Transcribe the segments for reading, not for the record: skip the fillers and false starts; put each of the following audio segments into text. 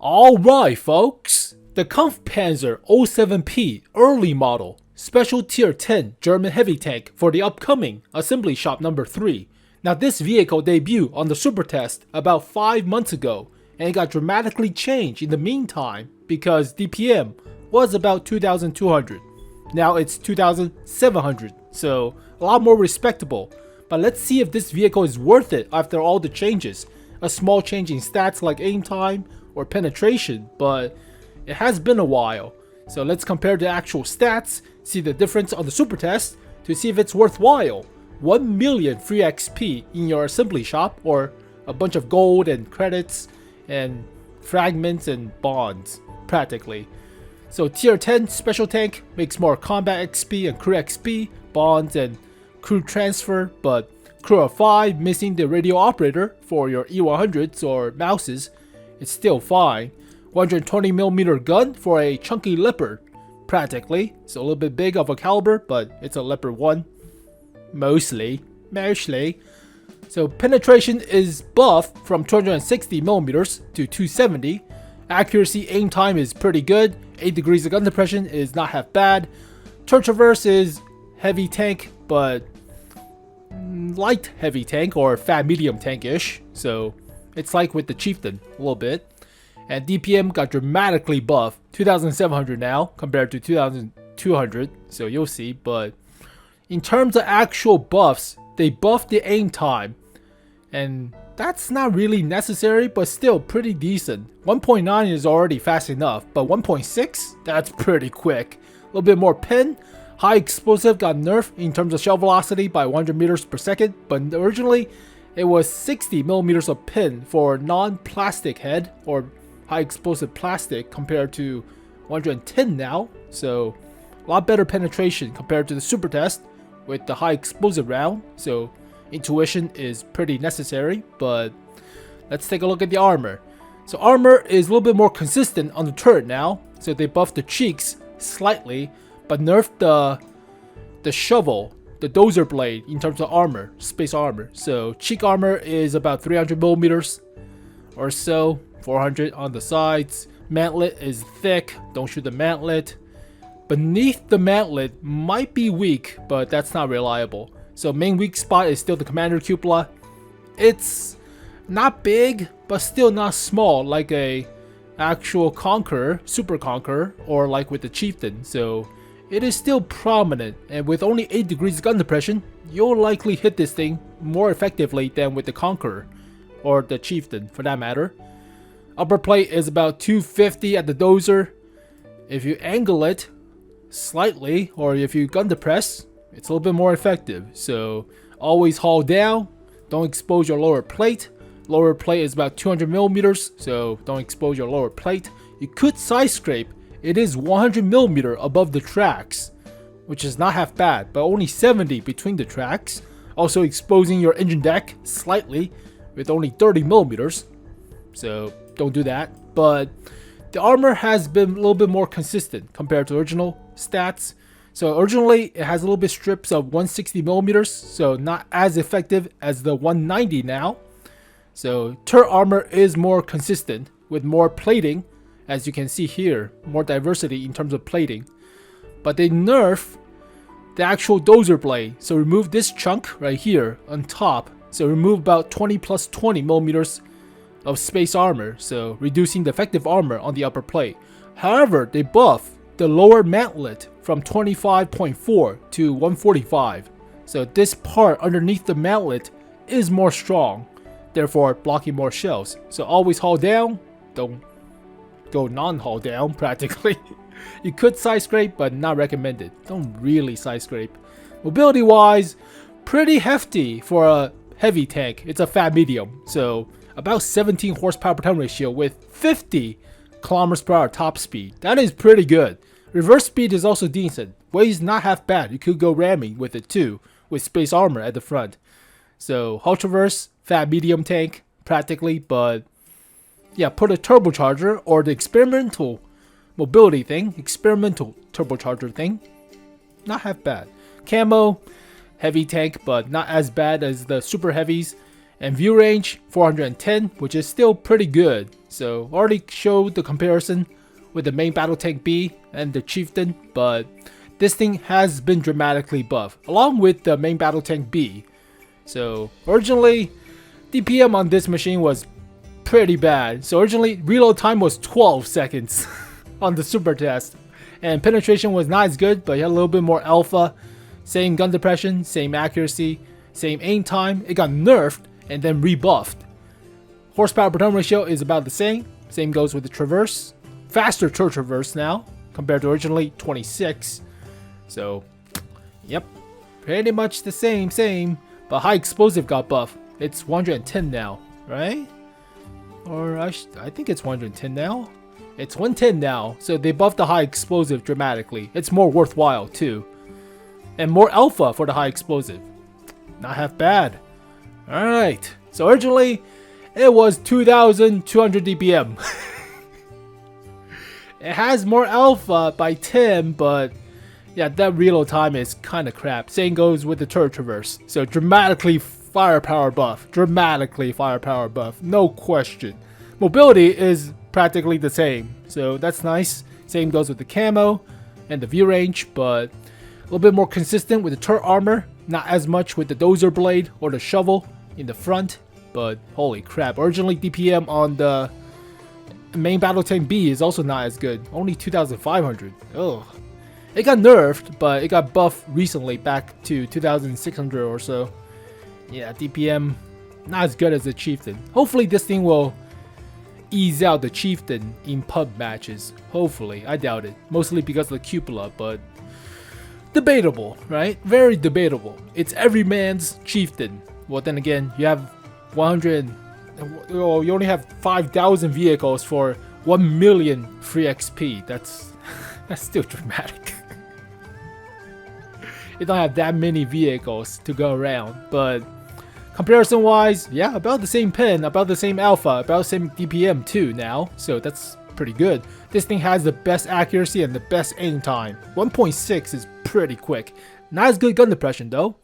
Alright folks, the Kampfpanzer 07P early model, special tier 10 German heavy tank for the upcoming assembly shop number 3. Now this vehicle debuted on the Supertest about 5 months ago and it got dramatically changed in the meantime because DPM was about 2,200. Now it's 2,700, so a lot more respectable. But let's see if this vehicle is worth it after all the changes. A small change in stats like aim time or penetration, but it has been a while. So let's compare the actual stats, see the difference on the Supertest to see if it's worthwhile. 1 million free XP in your assembly shop, or a bunch of gold and credits and fragments and bonds, practically. So tier 10 special tank makes more combat XP and crew XP, bonds and crew transfer, but crew of 5 missing the radio operator for your E100s or mouses, it's still fine. 120mm gun for a chunky Leopard, practically. It's a little bit big of a caliber, but it's a Leopard 1. Mostly. So penetration is buffed from 260mm to 270. Accuracy aim time is pretty good. 8 degrees of gun depression is not half bad. Turn traverse is heavy tank, but light heavy tank or fat medium tank-ish. So it's like with the Chieftain a little bit. And DPM got dramatically buffed, 2,700 now compared to 2,200. So you'll see, but in terms of actual buffs, they buffed the aim time, and that's not really necessary, but still pretty decent. 1.9 is already fast enough, but 1.6, that's pretty quick. A little bit more pen. High explosive got nerfed in terms of shell velocity by 100 meters per second, but originally it was 60mm of pin for non-plastic head or high explosive plastic compared to 110 now. So a lot better penetration compared to the Supertest with the high explosive round. So intuition is pretty necessary, but let's take a look at the armor. So armor is a little bit more consistent on the turret now. So they buffed the cheeks slightly, but nerfed the shovel, the dozer blade in terms of armor, space armor. So cheek armor is about 300mm or so, 400 on the sides. Mantlet is thick, don't shoot the mantlet. Beneath the mantlet might be weak, but that's not reliable. So main weak spot is still the commander cupola. It's not big, but still not small like a actual Conqueror, Super Conqueror, or like with the Chieftain. So it is still prominent, and with only 8 degrees gun depression, you'll likely hit this thing more effectively than with the Conqueror, or the Chieftain for that matter. Upper plate is about 250 at the dozer. If you angle it slightly, or if you gun depress, it's a little bit more effective. So always haul down, don't expose your lower plate. Lower plate is about 200mm, so don't expose your lower plate. You could side scrape. It is 100mm above the tracks, which is not half bad, but only 70 between the tracks. Also exposing your engine deck slightly with only 30mm, so don't do that. But the armor has been a little bit more consistent compared to original stats. So originally it has a little bit strips of 160mm, so not as effective as the 190 now. So turret armor is more consistent with more plating, as you can see here, more diversity in terms of plating. But they nerf the actual dozer blade, so remove this chunk right here on top. So remove about 20 plus 20mm of space armor, so reducing the effective armor on the upper plate. However, they buff the lower mantlet from 25.4 to 145. So this part underneath the mantlet is more strong, therefore blocking more shells. So always haul down, don't go non-haul down practically. You could side scrape, but not recommended. Don't really side scrape. Mobility wise, pretty hefty for a heavy tank. It's a fat medium, so about 17 horsepower per ton ratio with 50 kilometers per hour top speed. That is pretty good. Reverse speed is also decent. Weighs not half bad. You could go ramming with it too, with space armor at the front. So hull traverse, fat medium tank practically, but yeah, put a turbocharger or the experimental mobility thing, experimental turbocharger thing, not half bad. Camo, heavy tank, but not as bad as the super heavies. And view range 410, which is still pretty good. So already showed the comparison with the main battle tank B and the Chieftain, but this thing has been dramatically buffed along with the main battle tank B. So originally DPM on this machine was pretty bad. So originally reload time was 12 seconds on the Supertest, and penetration was not as good, but it had a little bit more alpha. Same gun depression, same accuracy, same aim time. It got nerfed and then rebuffed. Horsepower per turn ratio is about the same. Same goes with the traverse. Faster turret traverse now compared to originally 26. So, yep, pretty much the same. But high explosive got buffed. It's 110 now, right? Or I think it's 110 now. It's 110 now. So they buffed the high explosive dramatically. It's more worthwhile too, and more alpha for the high explosive. Not half bad. All right. So originally it was 2,200 DPM. It has more alpha by 10, but yeah, that reload time is kind of crap. Same goes with the turret traverse. So dramatically firepower buff. No question. Mobility is practically the same. So that's nice. Same goes with the camo and the view range, but a little bit more consistent with the turret armor. Not as much with the dozer blade or the shovel in the front. But holy crap. Originally DPM on the main battle tank B is also not as good. Only 2,500. Oh. It got nerfed, but it got buffed recently back to 2,600 or so. Yeah, DPM not as good as the Chieftain. Hopefully this thing will ease out the Chieftain in pub matches. Hopefully. I doubt it. Mostly because of the cupola, but debatable, right? Very debatable. It's every man's Chieftain. Well, then again, you have 100. Oh, you only have 5,000 vehicles for 1 million free XP. That's still dramatic. You don't have that many vehicles to go around, but comparison wise, yeah, about the same pen, about the same alpha, about the same DPM too now, so that's pretty good. This thing has the best accuracy and the best aim time. 1.6 is pretty quick. Not as good gun depression though.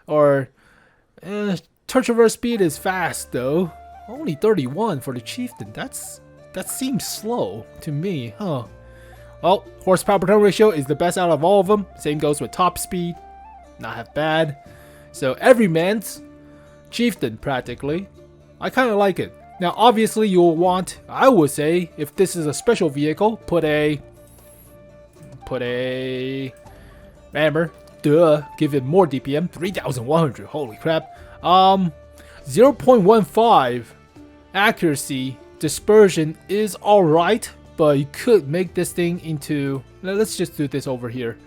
Or turret traverse speed is fast though. Only 31 for the Chieftain. That seems slow to me, huh? Well, horsepower per turn ratio is the best out of all of them. Same goes with top speed. Not half bad. So every man's Chieftain practically. I kind of like it. Now obviously you'll want, I would say, if this is a special vehicle, put a rammer. Duh, give it more DPM. 3,100. Holy crap. 0.15 accuracy dispersion is alright, but you could make this thing into, let's just do this over here.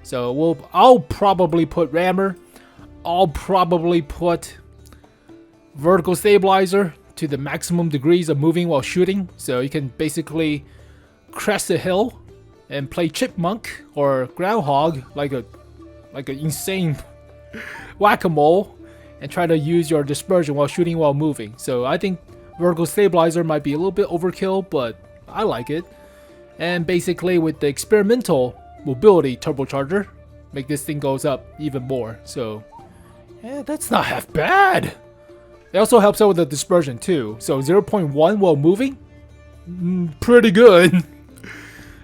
So I'll probably put rammer. I'll probably put vertical stabilizer to the maximum degrees of moving while shooting. So you can basically crest a hill and play chipmunk or groundhog like an insane whack-a-mole and try to use your dispersion while shooting while moving. So I think vertical stabilizer might be a little bit overkill, but I like it. And basically with the experimental mobility turbocharger, make this thing goes up even more. So yeah, that's not half bad. It also helps out with the dispersion too. So 0.1 while moving, pretty good.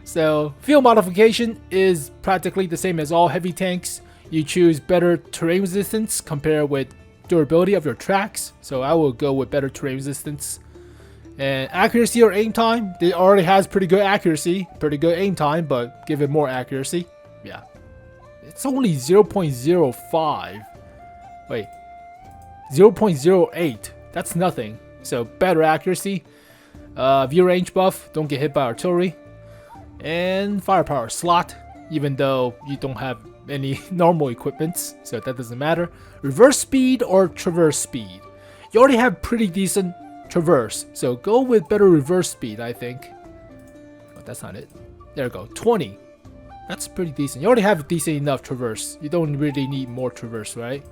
So field modification is practically the same as all heavy tanks. You choose better terrain resistance compared with durability of your tracks. So I will go with better terrain resistance. And accuracy or aim time, it already has pretty good accuracy, pretty good aim time, but give it more accuracy. Yeah. It's only 0.05. Wait. 0.08. That's nothing. So better accuracy. View range buff, don't get hit by artillery. And firepower slot, even though you don't have any normal equipments, so that doesn't matter. Reverse speed or traverse speed. You already have pretty decent traverse, so go with better reverse speed, I think. Oh, that's not it. There we go, 20. That's pretty decent. You already have decent enough traverse. You don't really need more traverse, right?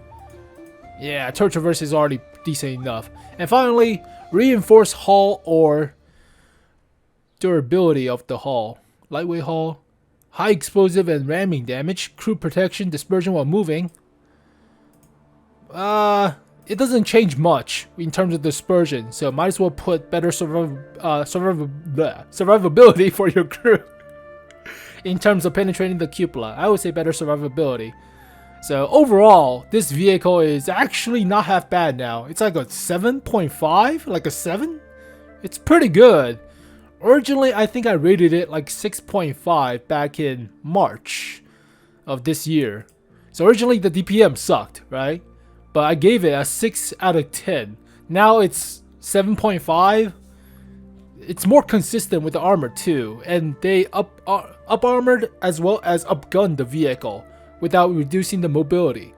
Yeah, turret traverse is already decent enough. And finally, reinforced hull or durability of the hull. Lightweight hull, high explosive and ramming damage, crew protection, dispersion while moving. it doesn't change much in terms of dispersion, so might as well put better survivability for your crew. In terms of penetrating the cupola, I would say better survivability. So overall, this vehicle is actually not half bad now. It's like a 7.5, like a 7? It's pretty good. Originally, I think I rated it like 6.5 back in March of this year. So originally the DPM sucked, right? But I gave it a 6 out of 10. Now it's 7.5. It's more consistent with the armor too, and they up armored as well as upgunned the vehicle without reducing the mobility.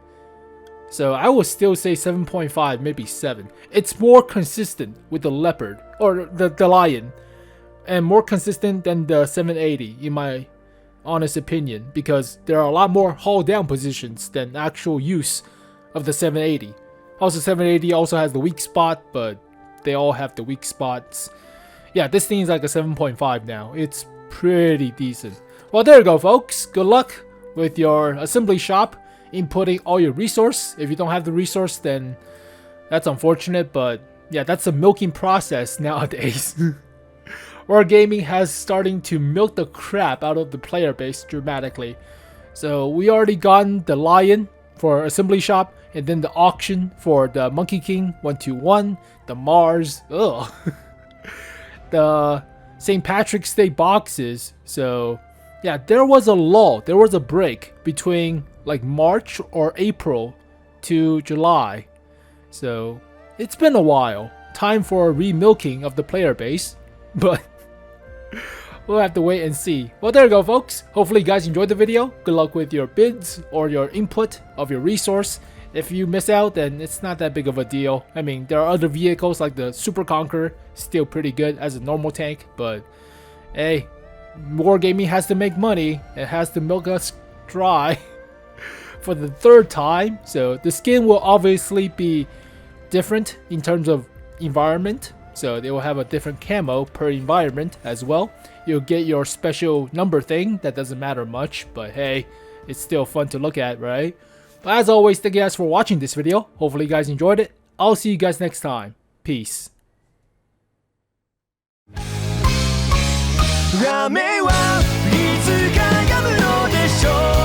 So I would still say 7.5, maybe 7. It's more consistent with the Leopard or the Lion, and more consistent than the 780 in my honest opinion, because there are a lot more hull down positions than actual use of the 780. Also, 780 also has the weak spot, but they all have the weak spots. Yeah, this thing is like a 7.5 now. It's pretty decent. Well, there you go, folks. Good luck with your assembly shop, inputting all your resource. If you don't have the resource, then that's unfortunate, but yeah, that's a milking process nowadays. Wargaming has starting to milk the crap out of the player base dramatically. So we already gotten the Lion for assembly shop, and then the auction for the Monkey King 121, the Mars, the St. Patrick's Day boxes. So yeah, there was a lull, there was a break between like March or April to July. So it's been a while. Time for a remilking of the player base, but we'll have to wait and see. Well, there you go, folks. Hopefully you guys enjoyed the video. Good luck with your bids or your input of your resource. If you miss out, then it's not that big of a deal. I mean, there are other vehicles like the Super Conqueror, still pretty good as a normal tank, but hey, Wargaming has to make money. It has to milk us dry for the third time. So the skin will obviously be different in terms of environment. So they will have a different camo per environment as well. You'll get your special number thing. That doesn't matter much, but hey, it's still fun to look at, right? But as always, thank you guys for watching this video. Hopefully you guys enjoyed it. I'll see you guys next time. Peace. 雨はいつか止むのでしょう